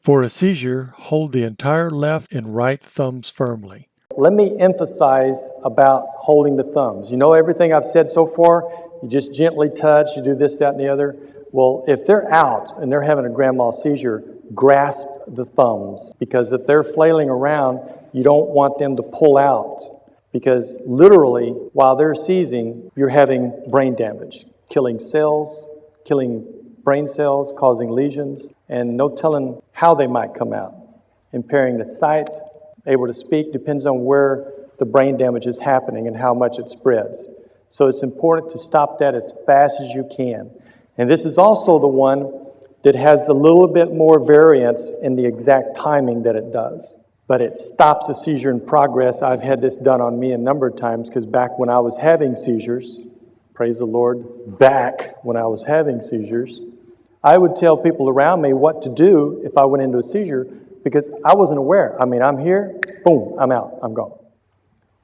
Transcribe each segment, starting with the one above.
For a seizure, hold the entire left and right thumbs firmly. Let me emphasize about holding the thumbs. You know everything I've said so far? You just gently touch, you do this, that, and the other. Well, if they're out and they're having a grand mal seizure, grasp the thumbs. Because if they're flailing around, you don't want them to pull out. Because literally, while they're seizing, you're having brain damage, killing cells, killing brain cells, causing lesions, and no telling how they might come out. Impairing the sight, able to speak, depends on where the brain damage is happening and how much it spreads. So it's important to stop that as fast as you can. And this is also the one that has a little bit more variance in the exact timing that it does. But it stops a seizure in progress. I've had this done on me a number of times because back when I was having seizures, praise the Lord, back when I was having seizures, I would tell people around me what to do if I went into a seizure because I wasn't aware. I mean, I'm here, boom, I'm out, I'm gone.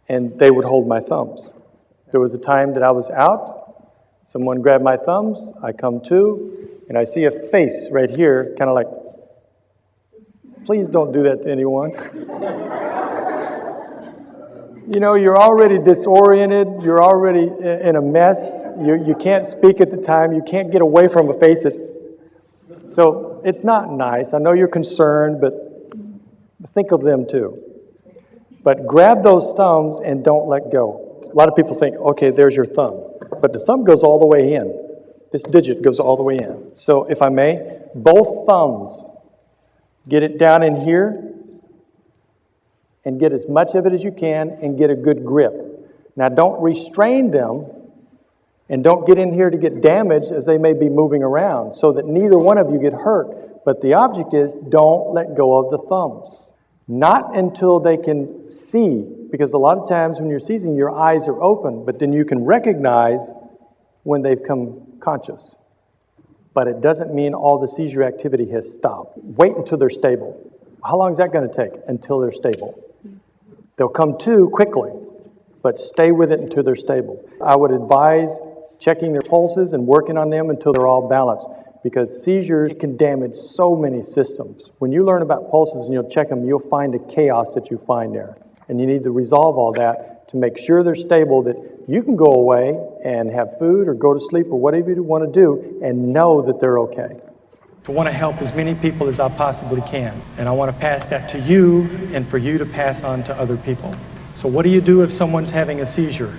And they would hold my thumbs. There was a time that I was out, someone grabbed my thumbs, I come to, and I see a face right here, kind of like, please don't do that to anyone. You know, you're already disoriented, you're already in a mess, you can't speak at the time, you can't get away from a face that's... So it's not nice. I know you're concerned, but think of them too. But grab those thumbs and don't let go. A lot of people think, okay, there's your thumb. But the thumb goes all the way in. This digit goes all the way in. So if I may, both thumbs, get it down in here and get as much of it as you can and get a good grip. Now don't restrain them and don't get in here to get damaged as they may be moving around so that neither one of you get hurt. But the object is don't let go of the thumbs. Not until they can see, because a lot of times when you're seizing, your eyes are open, but then you can recognize when they've come conscious. But it doesn't mean all the seizure activity has stopped. Wait until they're stable. How long is that going to take? Until they're stable. They'll come to quickly, but stay with it until they're stable. I would advise checking their pulses and working on them until they're all balanced, because seizures can damage so many systems. When you learn about pulses and you'll check them, you'll find the chaos that you find there. And you need to resolve all that to make sure they're stable, that you can go away and have food or go to sleep or whatever you want to do and know that they're okay. I want to help as many people as I possibly can. And I want to pass that to you and for you to pass on to other people. So what do you do if someone's having a seizure?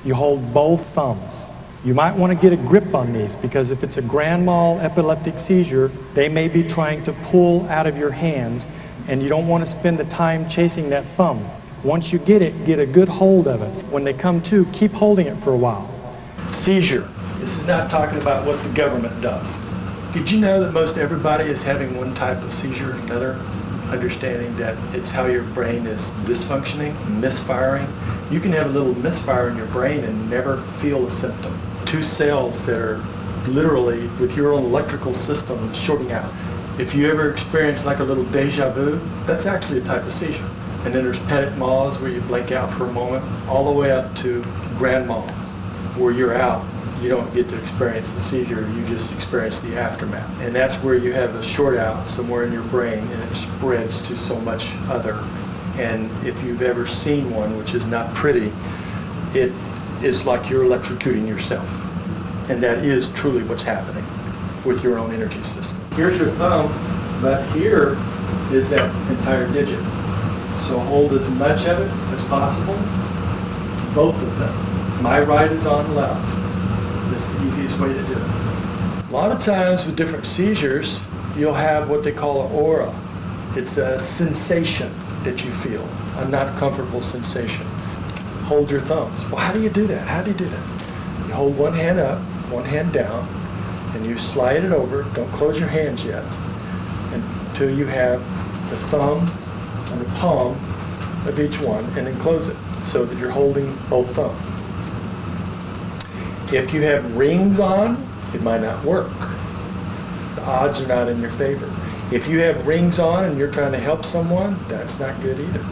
You hold both thumbs. You might want to get a grip on these because if it's a grand mal epileptic seizure, they may be trying to pull out of your hands and you don't want to spend the time chasing that thumb. Once you get it, get a good hold of it. When they come to, keep holding it for a while. Seizure. This is not talking about what the government does. Did you know that most everybody is having one type of seizure or another? Understanding that it's how your brain is dysfunctioning, misfiring. You can have a little misfire in your brain and never feel a symptom. Two cells that are literally with your own electrical system shorting out. If you ever experience like a little deja vu, that's actually a type of seizure. And then there's petit mals where you blank out for a moment, all the way up to grand mal, where you're out. You don't get to experience the seizure, you just experience the aftermath. And that's where you have a short out somewhere in your brain and it spreads to so much other. And if you've ever seen one, which is not pretty, it is like you're electrocuting yourself. And that is truly what's happening with your own energy system. Here's your thumb, but here is that entire digit. So hold as much of it as possible, both of them. My right is on left. This is the easiest way to do it. A lot of times with different seizures, you'll have what they call an aura. It's a sensation that you feel, a not comfortable sensation. Hold your thumbs. Well, how do you do that? How do you do that? You hold one hand up, one hand down, and you slide it over. Don't close your hands yet until you have the thumb and the palm of each one, and then close it so that you're holding both thumbs. If you have rings on, it might not work. The odds are not in your favor. If you have rings on and you're trying to help someone, that's not good either.